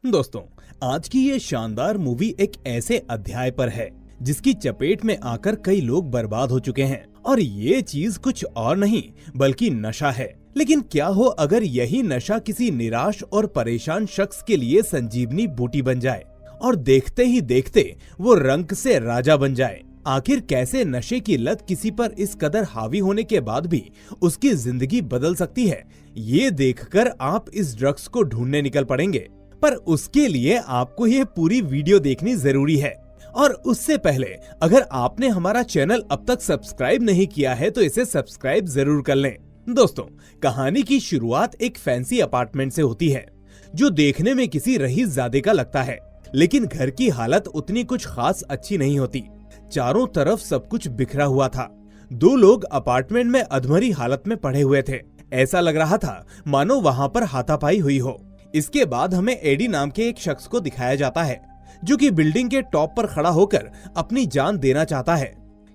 दोस्तों, आज की ये शानदार मूवी एक ऐसे अध्याय पर है जिसकी चपेट में आकर कई लोग बर्बाद हो चुके हैं। और ये चीज कुछ और नहीं बल्कि नशा है। लेकिन क्या हो अगर यही नशा किसी निराश और परेशान शख्स के लिए संजीवनी बूटी बन जाए और देखते ही देखते वो रंक से राजा बन जाए। आखिर कैसे नशे की लत किसी पर इस कदर हावी होने के बाद भी उसकी जिंदगी बदल सकती है, ये देखकर आप इस ड्रग्स को ढूंढने निकल पड़ेंगे। पर उसके लिए आपको ये पूरी वीडियो देखनी जरूरी है। और उससे पहले अगर आपने हमारा चैनल अब तक सब्सक्राइब नहीं किया है तो इसे सब्सक्राइब जरूर कर लें। दोस्तों, कहानी की शुरुआत एक फैंसी अपार्टमेंट से होती है जो देखने में किसी रईसजादे का लगता है, लेकिन घर की हालत उतनी कुछ खास अच्छी नहीं होती। चारों तरफ सब कुछ बिखरा हुआ था। दो लोग अपार्टमेंट में अधमरी हालत में पड़े हुए थे। ऐसा लग रहा था मानो वहाँ पर हाथापाई हुई हो। इसके बाद हमें एडी नाम के एक शख्स को दिखाया जाता है जो कि बिल्डिंग के टॉप पर खड़ा होकर अपनी जान देना चाहता है।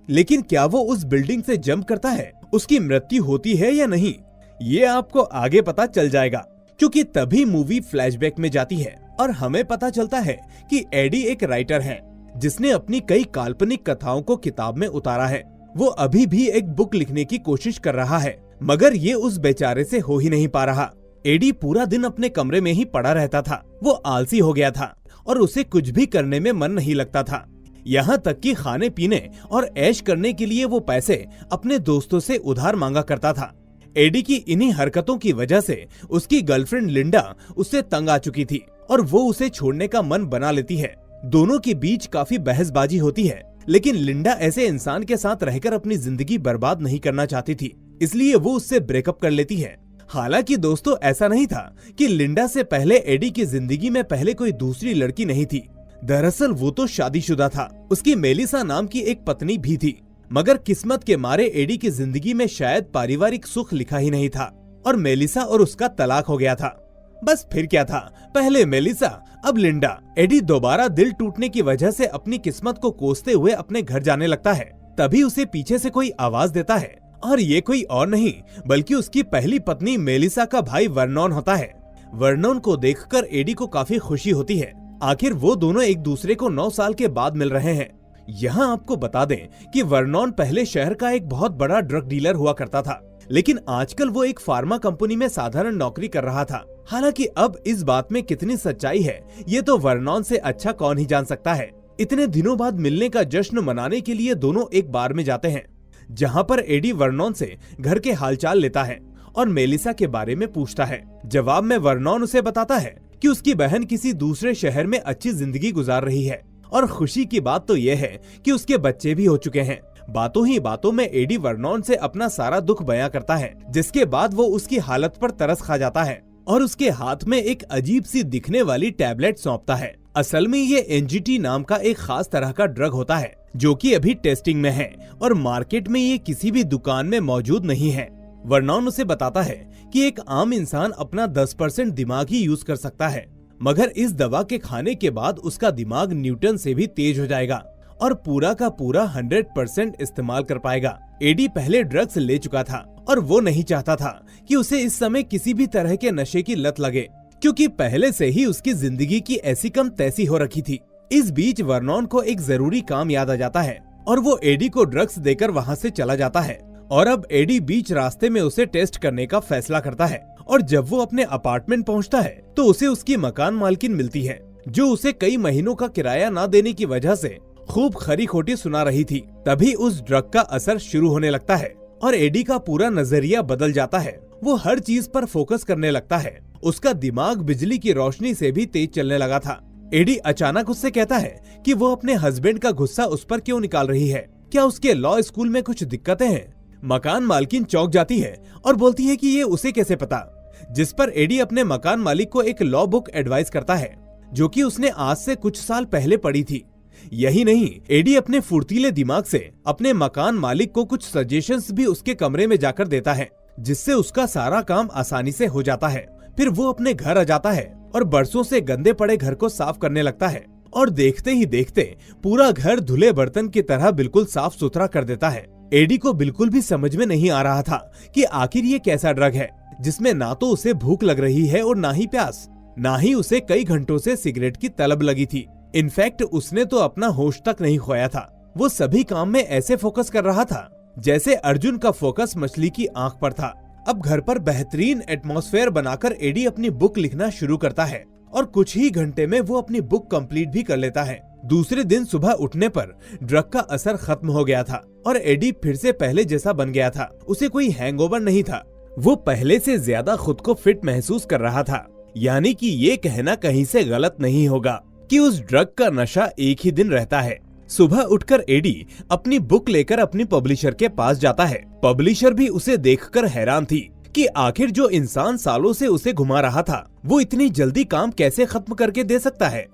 लेकिन क्या वो उस बिल्डिंग से जंप करता है, उसकी मृत्यु होती है या नहीं, ये आपको आगे पता चल जाएगा, क्योंकि तभी मूवी फ्लैशबैक में जाती है और हमें पता चलता है कि एडी एक राइटर है जिसने अपनी कई काल्पनिक कथाओं को किताब में उतारा है। वो अभी भी एक बुक लिखने की कोशिश कर रहा है, मगर ये उस बेचारे से हो ही नहीं पा रहा। एडी पूरा दिन अपने कमरे में ही पड़ा रहता था। वो आलसी हो गया था और उसे कुछ भी करने में मन नहीं लगता था। यहाँ तक कि खाने पीने और ऐश करने के लिए वो पैसे अपने दोस्तों से उधार मांगा करता था। एडी की इन्हीं हरकतों की वजह से उसकी गर्लफ्रेंड लिंडा उससे तंग आ चुकी थी और वो उसे छोड़ने का मन बना लेती है। दोनों के बीच काफी बहसबाजी होती है, लेकिन लिंडा ऐसे इंसान के साथ रहकर अपनी जिंदगी बर्बाद नहीं करना चाहती थी, इसलिए वो उससे ब्रेकअप कर लेती है। हालांकि दोस्तों, ऐसा नहीं था कि लिंडा से पहले एडी की जिंदगी में पहले कोई दूसरी लड़की नहीं थी। दरअसल वो तो शादीशुदा था। उसकी मेलिसा नाम की एक पत्नी भी थी, मगर किस्मत के मारे एडी की जिंदगी में शायद पारिवारिक सुख लिखा ही नहीं था और मेलिसा और उसका तलाक हो गया था। बस फिर क्या था, पहले मेलिसा अब लिंडा। एडी दोबारा दिल टूटने की वजह से अपनी किस्मत को कोसते हुए अपने घर जाने लगता है। तभी उसे पीछे से कोई आवाज देता है और ये कोई और नहीं बल्कि उसकी पहली पत्नी मेलिसा का भाई वर्नॉन होता है। वर्नॉन को देखकर एडी को काफी खुशी होती है। आखिर वो दोनों एक दूसरे को 9 साल के बाद मिल रहे हैं। यहाँ आपको बता दें कि वर्नॉन पहले शहर का एक बहुत बड़ा ड्रग डीलर हुआ करता था, लेकिन आजकल वो एक फार्मा कंपनी में साधारण नौकरी कर रहा था। हालांकि अब इस बात में कितनी सच्चाई है ये तो वर्नॉन से अच्छा कौन ही जान सकता है। इतने दिनों बाद मिलने का जश्न मनाने के लिए दोनों एक बार में जाते हैं, जहाँ पर एडी वर्नॉन से घर के हालचाल लेता है और मेलिसा के बारे में पूछता है। जवाब में वर्नॉन उसे बताता है कि उसकी बहन किसी दूसरे शहर में अच्छी जिंदगी गुजार रही है और खुशी की बात तो यह है कि उसके बच्चे भी हो चुके हैं। बातों ही बातों में एडी वर्नॉन से अपना सारा दुख बयां करता है, जिसके बाद वो उसकी हालत पर तरस खा जाता है और उसके हाथ में एक अजीब सी दिखने वाली टैबलेट सौंपता है। असल में ये एनजीटी नाम का एक खास तरह का ड्रग होता है जो कि अभी टेस्टिंग में है और मार्केट में ये किसी भी दुकान में मौजूद नहीं है। वर्नॉन उसे बताता है कि एक आम इंसान अपना 10% दिमाग ही यूज कर सकता है, मगर इस दवा के खाने के बाद उसका दिमाग न्यूटन से भी तेज हो जाएगा और पूरा का पूरा 100% इस्तेमाल कर पाएगा। एडी पहले ड्रग्स ले चुका था और वो नहीं चाहता था कि उसे इस समय किसी भी तरह के नशे की लत लगे, क्योंकि पहले से ही उसकी जिंदगी की ऐसी कम तैसी हो रखी थी। इस बीच वर्नॉन को एक जरूरी काम याद आ जाता है और वो एडी को ड्रग्स देकर वहाँ से चला जाता है। और अब एडी बीच रास्ते में उसे टेस्ट करने का फैसला करता है और जब वो अपने अपार्टमेंट पहुँचता है तो उसे उसकी मकान मालकिन मिलती है, जो उसे कई महीनों का किराया न देने की वजह से खूब खरी खोटी सुना रही थी। तभी उस ड्रग का असर शुरू होने लगता है और एडी का पूरा नजरिया बदल जाता है। वो हर चीज पर फोकस करने लगता है। उसका दिमाग बिजली की रोशनी से भी तेज चलने लगा था। एडी अचानक उससे कहता है कि वो अपने हस्बैंड का गुस्सा उस पर क्यों निकाल रही है, क्या उसके लॉ स्कूल में कुछ दिक्कतें हैं। मकान मालकिन चौंक जाती है और बोलती है कि ये उसे कैसे पता, जिस पर एडी अपने मकान मालिक को एक लॉ बुक एडवाइस करता है जो कि उसने आज से कुछ साल पहले पढ़ी थी। यही नहीं, एडी अपने फुर्तीले दिमाग से अपने मकान मालिक को कुछ सजेशंस भी उसके कमरे में जाकर देता है, जिससे उसका सारा काम आसानी से हो जाता है। फिर वो अपने घर आ जाता है और बरसों से गंदे पड़े घर को साफ करने लगता है और देखते ही देखते पूरा घर धुले बर्तन की तरह बिल्कुल साफ सुथरा कर देता है। एडी को बिल्कुल भी समझ में नहीं आ रहा था कि आखिर ये कैसा ड्रग है जिसमें ना तो उसे भूख लग रही है और ना ही प्यास। ना ही उसे कई घंटों से सिगरेट की तलब लगी थी। इनफैक्ट उसने तो अपना होश तक नहीं खोया था। वो सभी काम में ऐसे फोकस कर रहा था जैसे अर्जुन का फोकस मछली की आंख पर था। अब घर पर बेहतरीन एटमॉस्फेयर बनाकर एडी अपनी बुक लिखना शुरू करता है और कुछ ही घंटे में वो अपनी बुक कंप्लीट भी कर लेता है। दूसरे दिन सुबह उठने पर ड्रग का असर खत्म हो गया था और एडी फिर से पहले जैसा बन गया था। उसे कोई हैंगओवर नहीं था। वो पहले से ज्यादा खुद को फिट महसूस कर रहा था। यानी कि ये कहना कहीं से गलत नहीं होगा कि उस ड्रग का नशा एक ही दिन रहता है। सुबह उठकर एडी अपनी बुक लेकर अपनी पब्लिशर के पास जाता है। पब्लिशर भी उसे देखकर हैरान थी कि आखिर जो इंसान सालों से उसे घुमा रहा था वो इतनी जल्दी काम कैसे खत्म करके दे सकता है।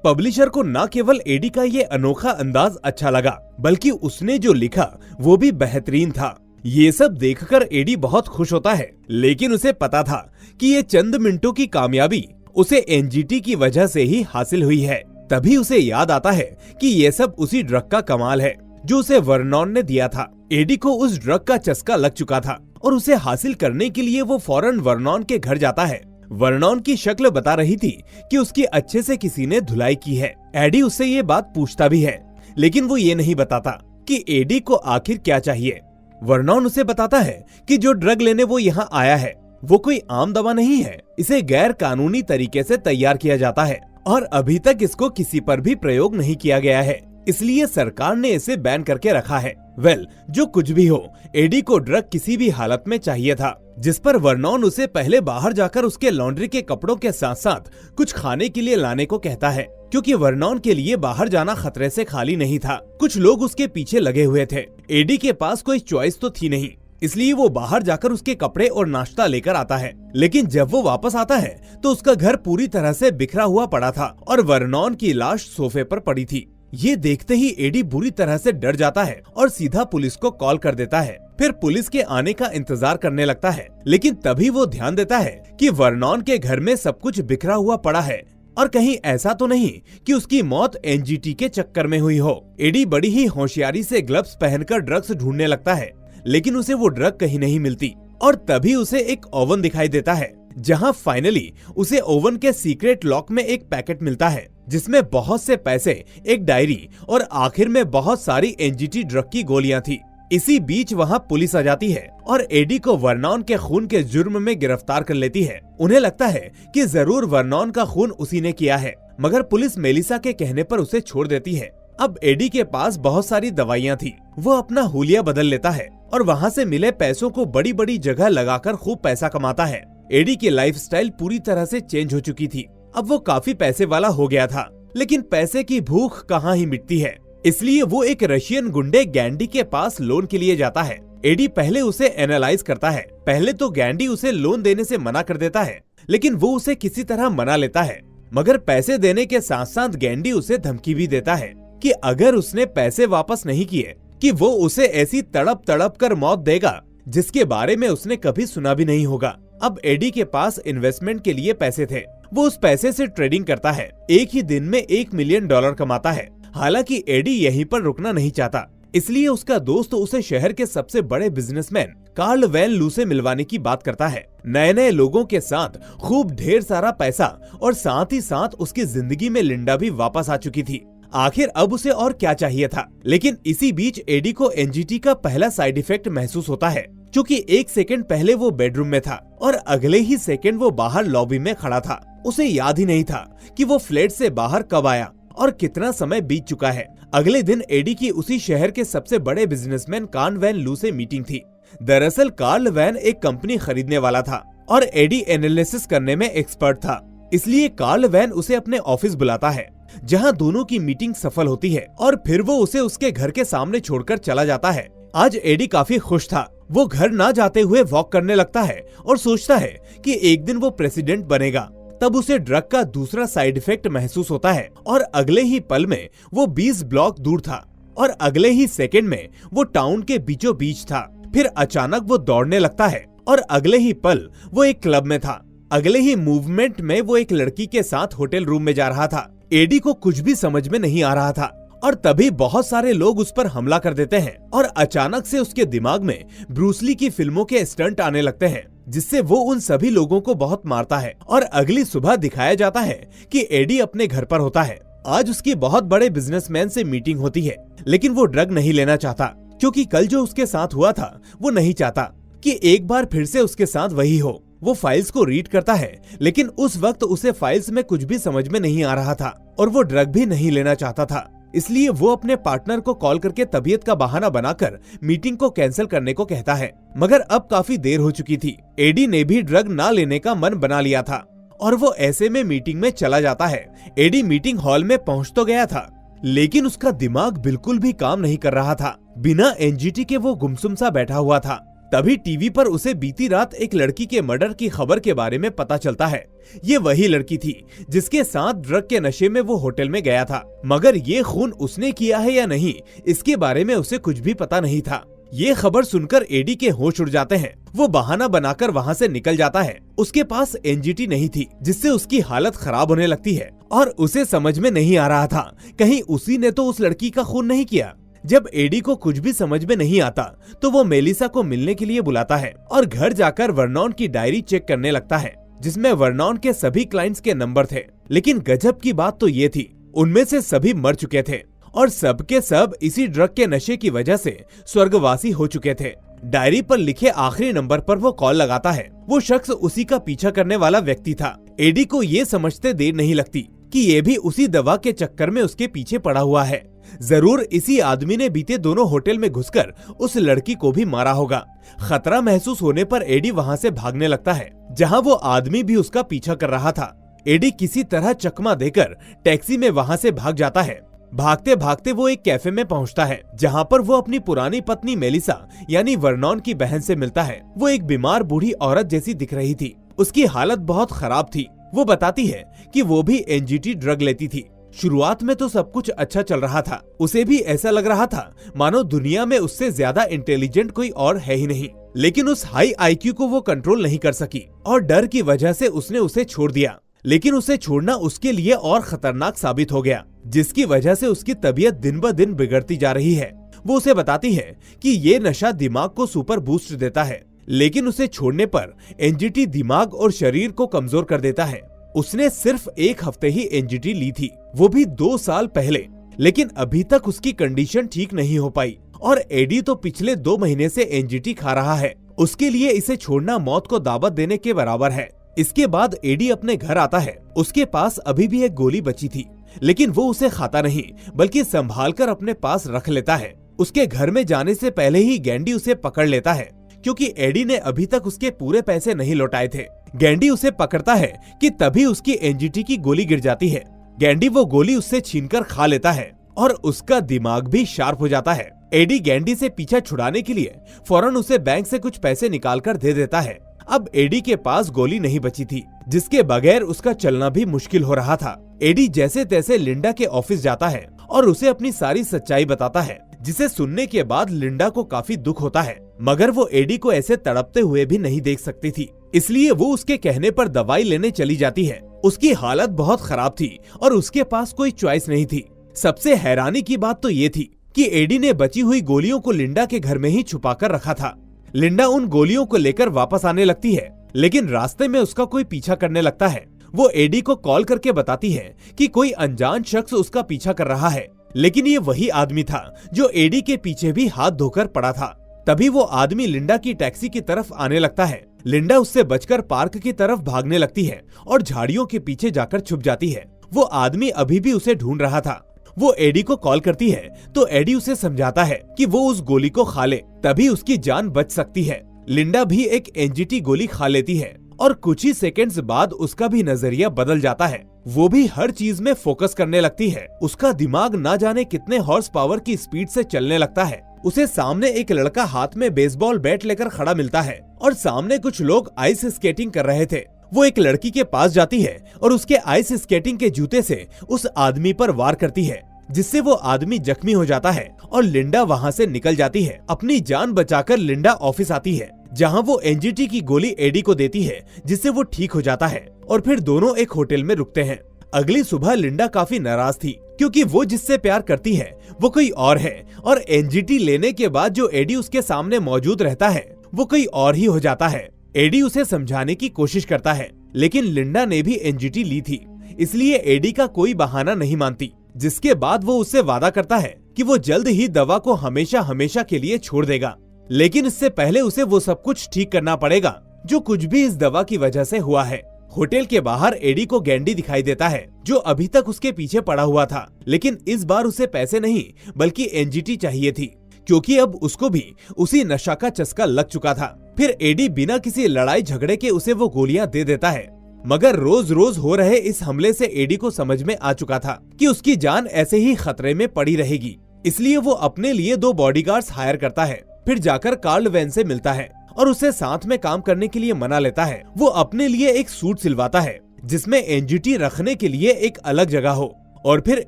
पब्लिशर को न केवल एडी का ये अनोखा अंदाज अच्छा लगा बल्कि उसने जो लिखा वो भी बेहतरीन था। ये सब देखकर एडी बहुत खुश होता है, लेकिन उसे पता था कि ये चंद मिनटों की कामयाबी उसे एनजीटी की वजह से ही हासिल हुई है। तभी उसे याद आता है कि ये सब उसी ड्रग का कमाल है जो उसे वर्नॉन ने दिया था। एडी को उस ड्रग का चस्का लग चुका था और उसे हासिल करने के लिए वो फौरन वर्नॉन के घर जाता है। वर्नॉन की शक्ल बता रही थी कि उसकी अच्छे से किसी ने धुलाई की है। एडी उससे ये बात पूछता भी है, लेकिन वो ये नहीं बताता कि एडी को आखिर क्या चाहिए। वर्नॉन उसे बताता है कि जो ड्रग लेने वो यहाँ आया है वो कोई आम दवा नहीं है। इसे गैर कानूनी तरीके से तैयार किया जाता है और अभी तक इसको किसी पर भी प्रयोग नहीं किया गया है, इसलिए सरकार ने इसे बैन करके रखा है। जो कुछ भी हो, एडी को ड्रग किसी भी हालत में चाहिए था, जिस पर वर्नॉन उसे पहले बाहर जाकर उसके लॉन्ड्री के कपड़ों के साथ साथ कुछ खाने के लिए लाने को कहता है, क्योंकि वर्नॉन के लिए बाहर जाना खतरे से खाली नहीं था। कुछ लोग उसके पीछे लगे हुए थे। एडी के पास कोई चॉइस तो थी नहीं, इसलिए वो बाहर जाकर उसके कपड़े और नाश्ता लेकर आता है। लेकिन जब वो वापस आता है तो उसका घर पूरी तरह से बिखरा हुआ पड़ा था और वर्नॉन की लाश सोफे पर पड़ी थी। ये देखते ही एडी बुरी तरह से डर जाता है और सीधा पुलिस को कॉल कर देता है। फिर पुलिस के आने का इंतजार करने लगता है, लेकिन तभी वो ध्यान देता है कि वर्नॉन के घर में सब कुछ बिखरा हुआ पड़ा है और कहीं ऐसा तो नहीं कि उसकी मौत एनजीटी के चक्कर में हुई हो। एडी बड़ी ही होशियारी से ग्लव्स पहनकर ड्रग्स ढूंढने लगता है, लेकिन उसे वो ड्रग कहीं नहीं मिलती और तभी उसे एक ओवन दिखाई देता है, जहां फाइनली उसे ओवन के सीक्रेट लॉक में एक पैकेट मिलता है जिसमें बहुत से पैसे, एक डायरी और आखिर में बहुत सारी एनजीटी ड्रग की गोलियां थी। इसी बीच वहां पुलिस आ जाती है और एडी को वर्नॉन के खून के जुर्म में गिरफ्तार कर लेती है। उन्हें लगता है कि जरूर वर्नॉन का खून उसी ने किया है, मगर पुलिस मेलिसा के कहने पर उसे छोड़ देती है। अब एडी के पास बहुत सारी दवाइयां थी। वो अपना हुलिया बदल लेता है और वहाँ से मिले पैसों को बड़ी बड़ी जगह लगाकर खूब पैसा कमाता है। एडी की लाइफस्टाइल पूरी तरह से चेंज हो चुकी थी। अब वो काफी पैसे वाला हो गया था, लेकिन पैसे की भूख कहाँ ही मिटती है, इसलिए वो एक रशियन गुंडे गैंडी के पास लोन के लिए जाता है। एडी पहले उसे एनालाइज करता है। पहले तो गैंडी उसे लोन देने से मना कर देता है, लेकिन वो उसे किसी तरह मना लेता है। मगर पैसे देने के साथ साथ गैंडी उसे धमकी भी देता है कि अगर उसने पैसे वापस नहीं किए कि वो उसे ऐसी तड़प तड़प कर मौत देगा जिसके बारे में उसने कभी सुना भी नहीं होगा। अब एडी के पास इन्वेस्टमेंट के लिए पैसे थे। वो उस पैसे से ट्रेडिंग करता है। एक ही दिन में $1 मिलियन कमाता है। हालांकि एडी यहीं पर रुकना नहीं चाहता, इसलिए उसका दोस्त उसे शहर के सबसे बड़े बिजनेसमैन कार्ल वैन लू से मिलवाने की बात करता है। नए नए लोगों के साथ खूब ढेर सारा पैसा और साथ ही साथ उसकी जिंदगी में लिंडा भी वापस आ चुकी थी। आखिर अब उसे और क्या चाहिए था। लेकिन इसी बीच एडी को एनजीटी का पहला साइड इफेक्ट महसूस होता है, क्योंकि 1 सेकंड पहले वो बेडरूम में था और अगले ही सेकंड वो बाहर लॉबी में खड़ा था। उसे याद ही नहीं था कि वो फ्लैट से बाहर कब आया और कितना समय बीत चुका है। अगले दिन एडी की उसी शहर के सबसे बड़े बिजनेसमैन कार्ल वैन लू से मीटिंग थी। दरअसल कार्ल वैन एक कंपनी खरीदने वाला था और एडी एनालिसिस करने में एक्सपर्ट था, इसलिए कार्ल वैन उसे अपने ऑफिस बुलाता है, जहां दोनों की मीटिंग सफल होती है और फिर वो उसे उसके घर के सामने छोड़कर चला जाता है। आज एडी काफी खुश था। वो घर ना जाते हुए वॉक करने लगता है और सोचता है कि एक दिन वो प्रेसिडेंट बनेगा। तब उसे ड्रग का दूसरा साइड इफेक्ट महसूस होता है और अगले ही पल में वो 20 ब्लॉक दूर था और अगले ही सेकंड में वो टाउन के बीचों बीच था। फिर अचानक वो दौड़ने लगता है और अगले ही पल वो एक क्लब में था। अगले ही मूवमेंट में वो एक लड़की के साथ होटल रूम में जा रहा था। एडी को कुछ भी समझ में नहीं आ रहा था और तभी बहुत सारे लोग उस पर हमला कर देते हैं और अचानक से उसके दिमाग में ब्रूस ली की फिल्मों के स्टंट आने लगते हैं। जिससे वो उन सभी लोगों को बहुत मारता है। और अगली सुबह दिखाया जाता है कि एडी अपने घर पर होता है। आज उसकी बहुत बड़े बिजनेसमैन से मीटिंग होती है, लेकिन वो ड्रग नहीं लेना चाहता, क्योंकि कल जो उसके साथ हुआ था वो नहीं चाहता कि एक बार फिर से उसके साथ वही हो। वो फाइल्स को रीड करता है, लेकिन उस वक्त उसे फाइल्स में कुछ भी समझ में नहीं आ रहा था और वो ड्रग भी नहीं लेना चाहता था। इसलिए वो अपने पार्टनर को कॉल करके तबीयत का बहाना बनाकर मीटिंग को कैंसिल करने को कहता है। मगर अब काफी देर हो चुकी थी। एडी ने भी ड्रग ना लेने का मन बना लिया था और वो ऐसे में मीटिंग में चला जाता है। एडी मीटिंग हॉल में पहुंच तो गया था, लेकिन उसका दिमाग बिल्कुल भी काम नहीं कर रहा था। बिना एनजीटी के वो गुमसुम सा बैठा हुआ था। तभी टीवी पर उसे बीती रात एक लड़की के मर्डर की खबर के बारे में पता चलता है। ये वही लड़की थी जिसके साथ ड्रग के नशे में वो होटल में गया था, मगर ये खून उसने किया है या नहीं, इसके बारे में उसे कुछ भी पता नहीं था। ये खबर सुनकर एडी के होश उड़ जाते हैं। वो बहाना बनाकर वहाँ से निकल जाता है। उसके पास एनजीटी नहीं थी, जिससे उसकी हालत खराब होने लगती है और उसे समझ में नहीं आ रहा था कहीं उसी ने तो उस लड़की का खून नहीं किया। जब एडी को कुछ भी समझ में नहीं आता तो वो मेलिसा को मिलने के लिए बुलाता है और घर जाकर वर्नॉन की डायरी चेक करने लगता है, जिसमें वर्नॉन के सभी क्लाइंट्स के नंबर थे। लेकिन गजब की बात तो ये थी, उनमें से सभी मर चुके थे और सबके सब इसी ड्रग के नशे की वजह से स्वर्गवासी हो चुके थे। डायरी पर लिखे आखिरी नंबर पर वो कॉल लगाता है। वो शख्स उसी का पीछा करने वाला व्यक्ति था। एडी को ये समझते देर नहीं लगती कि ये भी उसी दवा के चक्कर में उसके पीछे पड़ा हुआ है। जरूर इसी आदमी ने बीते दोनों होटल में घुसकर उस लड़की को भी मारा होगा। खतरा महसूस होने पर एडी वहाँ से भागने लगता है, जहाँ वो आदमी भी उसका पीछा कर रहा था। एडी किसी तरह चकमा देकर टैक्सी में वहाँ से भाग जाता है। भागते भागते वो एक कैफे में पहुँचता है, जहाँ पर वो अपनी पुरानी पत्नी मेलिसा यानी वर्नॉन की बहन से मिलता है। वो एक बीमार बूढ़ी औरत जैसी दिख रही थी। उसकी हालत बहुत खराब थी। वो बताती है कि वो भी एनजीटी ड्रग लेती थी। शुरुआत में तो सब कुछ अच्छा चल रहा था। उसे भी ऐसा लग रहा था मानो दुनिया में उससे ज्यादा इंटेलिजेंट कोई और है ही नहीं। लेकिन उस हाई आईक्यू को वो कंट्रोल नहीं कर सकी और डर की वजह से उसने उसे छोड़ दिया। लेकिन उसे छोड़ना उसके लिए और खतरनाक साबित हो गया, जिसकी वजह से उसकी तबीयत दिन ब दिन बिगड़ती जा रही है। वो उसे बताती है कि ये नशा दिमाग को सुपर बूस्ट देता है, लेकिन उसे छोड़ने पर एनजीटी दिमाग और शरीर को कमजोर कर देता है। उसने सिर्फ एक हफ्ते ही एनजीटी ली थी, वो भी 2 साल पहले, लेकिन अभी तक उसकी कंडीशन ठीक नहीं हो पाई और एडी तो पिछले 2 महीने से एनजीटी खा रहा है। उसके लिए इसे छोड़ना मौत को दावत देने के बराबर है। इसके बाद एडी अपने घर आता है। उसके पास अभी भी एक गोली बची थी, लेकिन वो उसे खाता नहीं बल्कि संभालकर अपने पास रख लेता है। उसके घर में जाने से पहले ही गैंडी उसे पकड़ लेता है, क्योंकि एडी ने अभी तक उसके पूरे पैसे नहीं लौटाए थे। गैंडी उसे पकड़ता है कि तभी उसकी एनजीटी की गोली गिर जाती है। गैंडी वो गोली उससे छीनकर खा लेता है और उसका दिमाग भी शार्प हो जाता है। एडी गैंडी से पीछा छुड़ाने के लिए फौरन उसे बैंक से कुछ पैसे निकालकर दे देता है। अब एडी के पास गोली नहीं बची थी, जिसके बगैर उसका चलना भी मुश्किल हो रहा था। एडी जैसे तैसे लिंडा के ऑफिस जाता है और उसे अपनी सारी सच्चाई बताता है, जिसे सुनने के बाद लिंडा को काफी दुख होता है। मगर वो एडी को ऐसे तड़पते हुए भी नहीं देख सकती थी, इसलिए वो उसके कहने पर दवाई लेने चली जाती है। उसकी हालत बहुत खराब थी और उसके पास कोई चॉइस नहीं थी। सबसे हैरानी की बात तो ये थी कि एडी ने बची हुई गोलियों को लिंडा के घर में ही छुपा कर रखा था। लिंडा उन गोलियों को लेकर वापस आने लगती है, लेकिन रास्ते में उसका कोई पीछा करने लगता है। वो एडी को कॉल करके बताती है कि कोई अनजान शख्स उसका पीछा कर रहा है, लेकिन ये वही आदमी था जो एडी के पीछे भी हाथ धोकर पड़ा था। तभी वो आदमी लिंडा की टैक्सी की तरफ आने लगता है। लिंडा उससे बचकर पार्क की तरफ भागने लगती है और झाड़ियों के पीछे जाकर छुप जाती है। वो आदमी अभी भी उसे ढूंढ रहा था। वो एडी को कॉल करती है तो एडी उसे समझाता है कि वो उस गोली को खा ले, तभी उसकी जान बच सकती है। लिंडा भी एक एनजीटी गोली खा लेती है और कुछ ही सेकंड्स बाद उसका भी नजरिया बदल जाता है। वो भी हर चीज में फोकस करने लगती है। उसका दिमाग ना जाने कितने हॉर्स पावर की स्पीड से चलने लगता है। उसे सामने एक लड़का हाथ में बेसबॉल बैट लेकर खड़ा मिलता है और सामने कुछ लोग आइस स्केटिंग कर रहे थे। वो एक लड़की के पास जाती है और उसके आइस स्केटिंग के जूते से उस आदमी पर वार करती है, जिससे वो आदमी जख्मी हो जाता है और लिंडा वहाँ से निकल जाती है। अपनी जान बचाकर लिंडा ऑफिस आती है, जहाँ वो एनजीटी की गोली एडी को देती है, जिससे वो ठीक हो जाता है और फिर दोनों एक होटल में रुकते हैं। अगली सुबह लिंडा काफी नाराज थी, क्योंकि वो जिससे प्यार करती है वो कोई और है और एनजीटी लेने के बाद जो एडी उसके सामने मौजूद रहता है वो कोई और ही हो जाता है। एडी उसे समझाने की कोशिश करता है, लेकिन लिंडा ने भी एनजीटी ली थी, इसलिए एडी का कोई बहाना नहीं मानती। जिसके बाद वो उससे वादा करता है कि वो जल्द ही दवा को हमेशा हमेशा के लिए छोड़ देगा, लेकिन इससे पहले उसे वो सब कुछ ठीक करना पड़ेगा जो कुछ भी इस दवा की वजह से हुआ है। होटल के बाहर एडी को गैंडी दिखाई देता है, जो अभी तक उसके पीछे पड़ा हुआ था, लेकिन इस बार उसे पैसे नहीं बल्कि एनजीटी चाहिए थी, क्योंकि अब उसको भी उसी नशा का चस्का लग चुका था। फिर एडी बिना किसी लड़ाई झगड़े के उसे वो गोलियां दे देता है, मगर रोज रोज हो रहे इस हमले से एडी को समझ में आ चुका था कि उसकी जान ऐसे ही खतरे में पड़ी रहेगी, इसलिए वो अपने लिए 2 बॉडीगार्ड्स हायर करता है। फिर जाकर कार्ल वैन से मिलता है और उसे साथ में काम करने के लिए मना लेता है। वो अपने लिए एक सूट सिलवाता है जिसमें एनजीटी रखने के लिए एक अलग जगह हो, और फिर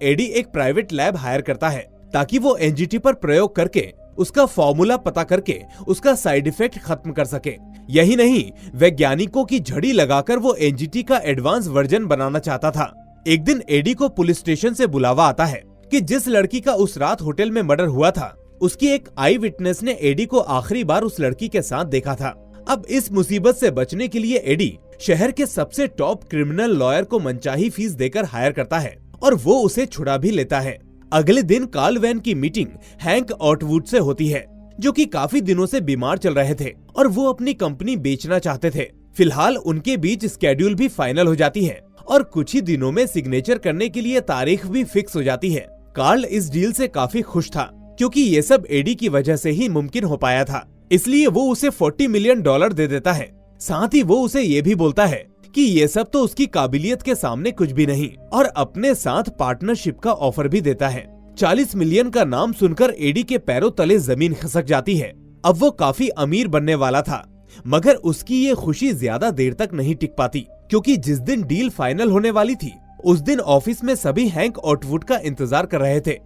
एडी एक प्राइवेट लैब हायर करता है ताकि वो एनजीटी पर प्रयोग करके उसका फॉर्मूला पता करके उसका साइड इफेक्ट खत्म कर सके। यही नहीं, वैज्ञानिकों की झड़ी लगाकर वो एनजीटी का एडवांस वर्जन बनाना चाहता था। एक दिन एडी को पुलिस स्टेशन से बुलावा आता है कि जिस लड़की का उस रात होटल में मर्डर हुआ था, उसकी एक आई विटनेस ने एडी को आखिरी बार उस लड़की के साथ देखा था। अब इस मुसीबत से बचने के लिए एडी शहर के सबसे टॉप क्रिमिनल लॉयर को मनचाही फीस देकर हायर करता है और वो उसे छुड़ा भी लेता है। अगले दिन कार्ल वैन की मीटिंग हैंक ऑटवुड से होती है, जो कि काफी दिनों से बीमार चल रहे थे और वो अपनी कंपनी बेचना चाहते थे। फिलहाल उनके बीच स्केड्यूल भी फाइनल हो जाती है और कुछ ही दिनों में सिग्नेचर करने के लिए तारीख भी फिक्स हो जाती है। कार्ल इस डील से काफी खुश था, क्योंकि ये सब एडी की वजह से ही मुमकिन हो पाया था, इसलिए वो उसे $40 मिलियन दे देता है। साथ ही वो उसे ये भी बोलता है कि ये सब तो उसकी काबिलियत के सामने कुछ भी नहीं, और अपने साथ पार्टनरशिप का ऑफर भी देता है। 40 मिलियन का नाम सुनकर एडी के पैरों तले जमीन खिसक जाती है। अब वो काफी अमीर बनने वाला था, मगर उसकी ये खुशी ज्यादा देर तक नहीं टिक पाती, क्योंकि जिस दिन डील फाइनल होने वाली थी उस दिन ऑफिस में सभी हैंक ऑटवुड का इंतजार कर रहे थे,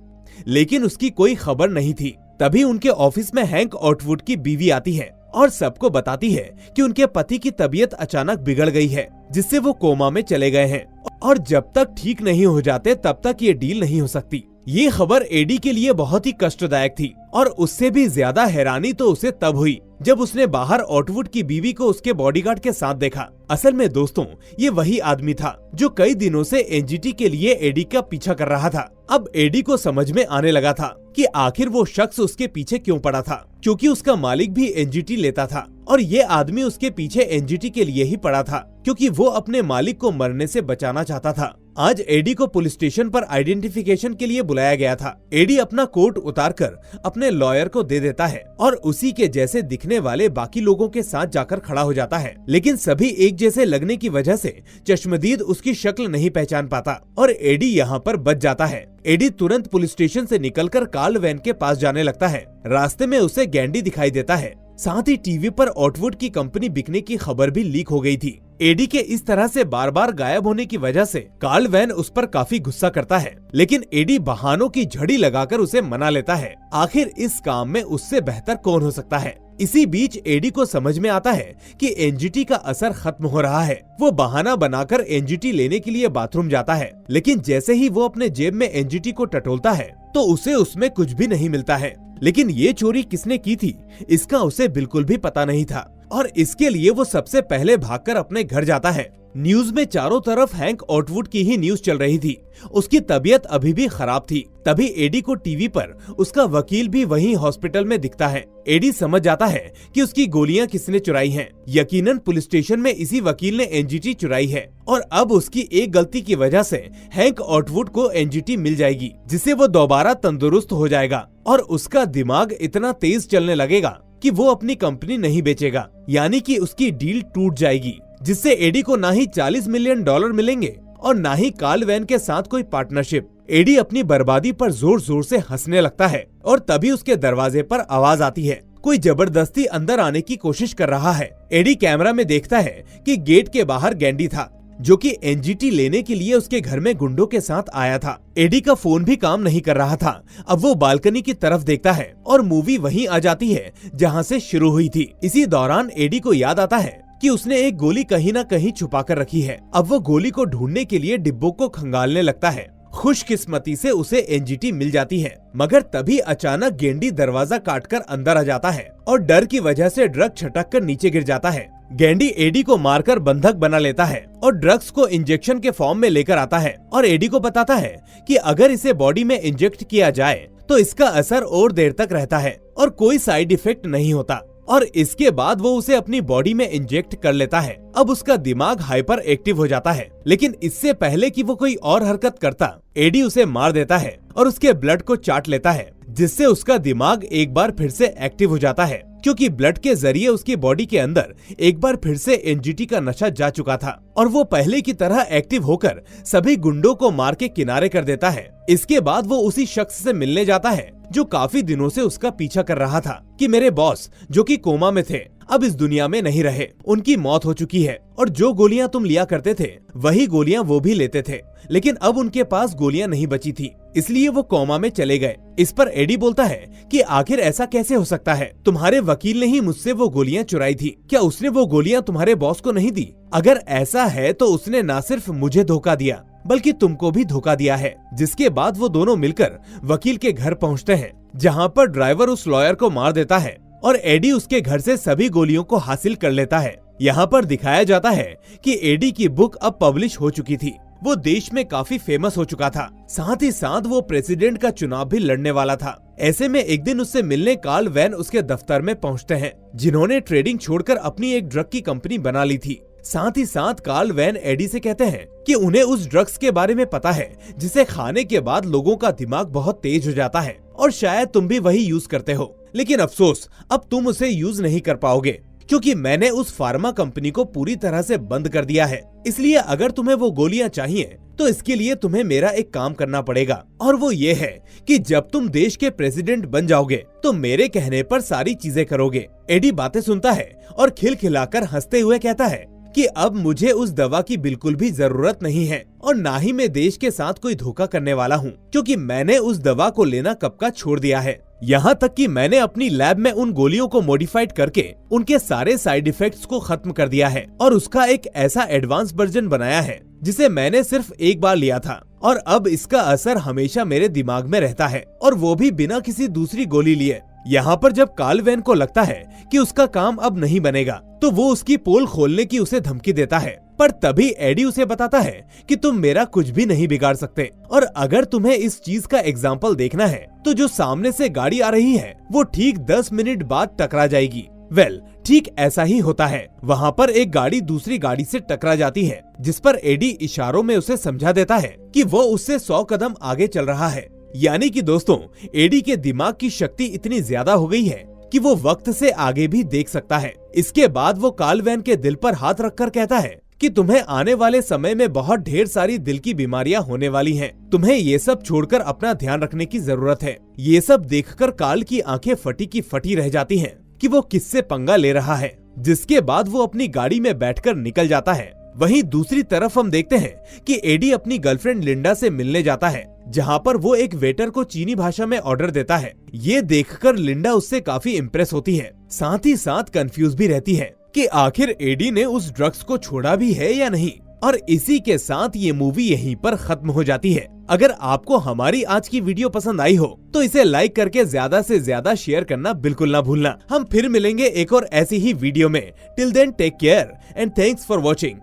लेकिन उसकी कोई खबर नहीं थी। तभी उनके ऑफिस में हैंक ऑटवुड की बीवी आती है और सबको बताती है कि उनके पति की तबीयत अचानक बिगड़ गई है, जिससे वो कोमा में चले गए हैं और जब तक ठीक नहीं हो जाते तब तक ये डील नहीं हो सकती। ये खबर एडी के लिए बहुत ही कष्टदायक थी, और उससे भी ज्यादा हैरानी तो उसे तब हुई जब उसने बाहर ऑटवुड की बीवी को उसके बॉडीगार्ड के साथ देखा। असल में दोस्तों, ये वही आदमी था जो कई दिनों से एनजीटी के लिए एडी का पीछा कर रहा था। अब एडी को समझ में आने लगा था कि आखिर वो शख्स उसके पीछे क्यों पड़ा था, क्योंकि उसका मालिक भी एनजीटी लेता था और ये आदमी उसके पीछे एनजीटी के लिए ही पड़ा था, क्योंकि वो अपने मालिक को मरने से बचाना चाहता था। आज एडी को पुलिस स्टेशन पर आइडेंटिफिकेशन के लिए बुलाया गया था। एडी अपना कोट उतारकर अपने लॉयर को दे देता है और उसी के जैसे दिखने वाले बाकी लोगों के साथ जाकर खड़ा हो जाता है, लेकिन सभी एक जैसे लगने की वजह से चश्मदीद उसकी शक्ल नहीं पहचान पाता और एडी यहाँ पर बच जाता है। एडी तुरंत पुलिस स्टेशन से निकलकर कार्ल वैन के पास जाने लगता है। रास्ते में उसे गैंडी दिखाई देता है। साथ ही टीवी पर ऑटवुड की कंपनी बिकने की खबर भी लीक हो गई थी। एडी के इस तरह से बार बार गायब होने की वजह से कार्ल वैन उस पर काफी गुस्सा करता है, लेकिन एडी बहानों की झड़ी लगाकर उसे मना लेता है। आखिर इस काम में उससे बेहतर कौन हो सकता है। इसी बीच एडी को समझ में आता है कि एनजीटी का असर खत्म हो रहा है। वो बहाना बनाकर एनजीटी लेने के लिए बाथरूम जाता है, लेकिन जैसे ही वो अपने जेब में एनजीटी को टटोलता है तो उसे उसमें कुछ भी नहीं मिलता है। लेकिन ये चोरी किसने की थी इसका उसे बिल्कुल भी पता नहीं था, और इसके लिए वो सबसे पहले भागकर अपने घर जाता है। न्यूज में चारों तरफ हैंक ऑटवुड की ही न्यूज चल रही थी। उसकी तबीयत अभी भी खराब थी। तभी एडी को टीवी पर उसका वकील भी वहीं हॉस्पिटल में दिखता है। एडी समझ जाता है कि उसकी गोलियां किसने चुराई हैं। यकीनन पुलिस स्टेशन में इसी वकील ने एनजीटी चुराई है, और अब उसकी एक गलती की वजह से हैंक ऑटवुड को एनजीटी मिल जाएगी, जिससे वो दोबारा तंदुरुस्त हो जाएगा और उसका दिमाग इतना तेज चलने लगेगा कि वो अपनी कंपनी नहीं बेचेगा, यानी कि उसकी डील टूट जाएगी, जिससे एडी को ना ही $40 मिलियन मिलेंगे और ना ही कार्ल वैन के साथ कोई पार्टनरशिप। एडी अपनी बर्बादी पर जोर जोर से हंसने लगता है और तभी उसके दरवाजे पर आवाज आती है। कोई जबरदस्ती अंदर आने की कोशिश कर रहा है। एडी कैमरा में देखता है कि गेट के बाहर गैंडी था, जो कि एनजीटी लेने के लिए उसके घर में गुंडों के साथ आया था। एडी का फोन भी काम नहीं कर रहा था। अब वो बालकनी की तरफ देखता है और मूवी वहीं आ जाती है जहां से शुरू हुई थी। इसी दौरान एडी को याद आता है कि उसने एक गोली कहीं न कहीं छुपा कर रखी है। अब वो गोली को ढूंढने के लिए डिब्बों को खंगालने लगता है। खुशकिस्मती से उसे एनजीटी मिल जाती है, मगर तभी अचानक गेंडी दरवाजा काटकर अंदर आ जाता है और डर की वजह से ड्रग छटक कर नीचे गिर जाता है। गैंडी एडी को मारकर बंधक बना लेता है और ड्रग्स को इंजेक्शन के फॉर्म में लेकर आता है और एडी को बताता है कि अगर इसे बॉडी में इंजेक्ट किया जाए तो इसका असर और देर तक रहता है और कोई साइड इफेक्ट नहीं होता। और इसके बाद वो उसे अपनी बॉडी में इंजेक्ट कर लेता है। अब उसका दिमाग हाइपर एक्टिव हो जाता है, लेकिन इससे पहले कि वो कोई और हरकत करता, एडी उसे मार देता है और उसके ब्लड को चाट लेता है, जिससे उसका दिमाग एक बार फिर से एक्टिव हो जाता है, क्योंकि ब्लड के जरिए उसकी बॉडी के अंदर एक बार फिर से एनजीटी का नशा जा चुका था और वो पहले की तरह एक्टिव होकर सभी गुंडों को मार के किनारे कर देता है। इसके बाद वो उसी शख्स से मिलने जाता है जो काफी दिनों से उसका पीछा कर रहा था कि मेरे बॉस जो कि कोमा में थे अब इस दुनिया में नहीं रहे, उनकी मौत हो चुकी है और जो गोलियां तुम लिया करते थे वही गोलियां वो भी लेते थे, लेकिन अब उनके पास गोलियां नहीं बची थी, इसलिए वो कोमा में चले गए। इस पर एडी बोलता है कि आखिर ऐसा कैसे हो सकता है, तुम्हारे वकील ने ही मुझसे वो गोलियां चुराई थी, क्या उसने वो गोलियां तुम्हारे बॉस को नहीं दी? अगर ऐसा है तो उसने न सिर्फ मुझे धोखा दिया बल्कि तुमको भी धोखा दिया है। जिसके बाद वो दोनों मिलकर वकील के घर पहुंचते हैं, जहां पर ड्राइवर उस लॉयर को मार देता है और एडी उसके घर से सभी गोलियों को हासिल कर लेता है। यहाँ पर दिखाया जाता है कि एडी की बुक अब पब्लिश हो चुकी थी, वो देश में काफी फेमस हो चुका था, साथ ही साथ वो प्रेसिडेंट का चुनाव भी लड़ने वाला था। ऐसे में एक दिन उससे मिलने कार्ल वैन उसके दफ्तर में पहुंचते हैं, जिन्होंने ट्रेडिंग छोड़कर अपनी एक ड्रग की कंपनी बना ली थी। साथ ही साथ कार्ल वैन एडी से कहते हैं कि उन्हें उस ड्रग्स के बारे में पता है जिसे खाने के बाद लोगों का दिमाग बहुत तेज हो जाता है और शायद तुम भी वही यूज करते हो, लेकिन अफसोस अब तुम उसे यूज नहीं कर पाओगे क्योंकि मैंने उस फार्मा कंपनी को पूरी तरह से बंद कर दिया है। इसलिए अगर तुम्हें वो गोलियां चाहिए तो इसके लिए तुम्हें मेरा एक काम करना पड़ेगा, और वो ये है कि जब तुम देश के प्रेसिडेंट बन जाओगे तो मेरे कहने पर सारी चीजें करोगे। एडी बातें सुनता है और खिलखिलाकर हंसते हुए कहता है कि अब मुझे उस दवा की बिल्कुल भी जरूरत नहीं है और ना ही मैं देश के साथ कोई धोखा करने वाला हूँ, क्योंकि मैंने उस दवा को लेना कब का छोड़ दिया है। यहाँ तक कि मैंने अपनी लैब में उन गोलियों को मॉडिफाइड करके उनके सारे साइड इफेक्ट्स को खत्म कर दिया है और उसका एक ऐसा एडवांस वर्जन बनाया है जिसे मैंने सिर्फ एक बार लिया था और अब इसका असर हमेशा मेरे दिमाग में रहता है, और वो भी बिना किसी दूसरी गोली लिए। यहाँ पर जब कार्ल वैन को लगता है कि उसका काम अब नहीं बनेगा तो वो उसकी पोल खोलने की उसे धमकी देता है, पर तभी एडी उसे बताता है कि तुम मेरा कुछ भी नहीं बिगाड़ सकते, और अगर तुम्हें इस चीज का एग्जाम्पल देखना है तो जो सामने से गाड़ी आ रही है वो ठीक 10 मिनट बाद टकरा जाएगी। ठीक ऐसा ही होता है। वहाँ पर एक गाड़ी दूसरी गाड़ी से टकरा जाती है, जिस पर एडी इशारों में उसे समझा देता है कि वो उससे 100 कदम आगे चल रहा है। यानी कि दोस्तों, एडी के दिमाग की शक्ति इतनी ज्यादा हो गई है कि वो वक्त से आगे भी देख सकता है। इसके बाद वो कार्ल वैन के दिल पर हाथ रखकर कहता है कि तुम्हें आने वाले समय में बहुत ढेर सारी दिल की बीमारियां होने वाली हैं। तुम्हें ये सब छोड़कर अपना ध्यान रखने की जरूरत है। ये सब देखकर कार्ल की आंखें फटी की फटी रह जाती हैं कि वो किससे पंगा ले रहा है, जिसके बाद वो अपनी गाड़ी में बैठकर निकल जाता है। वहीं दूसरी तरफ हम देखते हैं कि एडी अपनी गर्लफ्रेंड लिंडा से मिलने जाता है, जहां पर वो एक वेटर को चीनी भाषा में ऑर्डर देता है। ये देखकर लिंडा उससे काफी इम्प्रेस होती है, साथ ही साथ कंफ्यूज भी रहती है कि आखिर एडी ने उस ड्रग्स को छोड़ा भी है या नहीं। और इसी के साथ ये मूवी यहीं पर खत्म हो जाती है। अगर आपको हमारी आज की वीडियो पसंद आई हो तो इसे लाइक करके ज्यादा से ज्यादा शेयर करना बिल्कुल ना भूलना। हम फिर मिलेंगे एक और ऐसी ही वीडियो में। Till then take care and thanks for watching.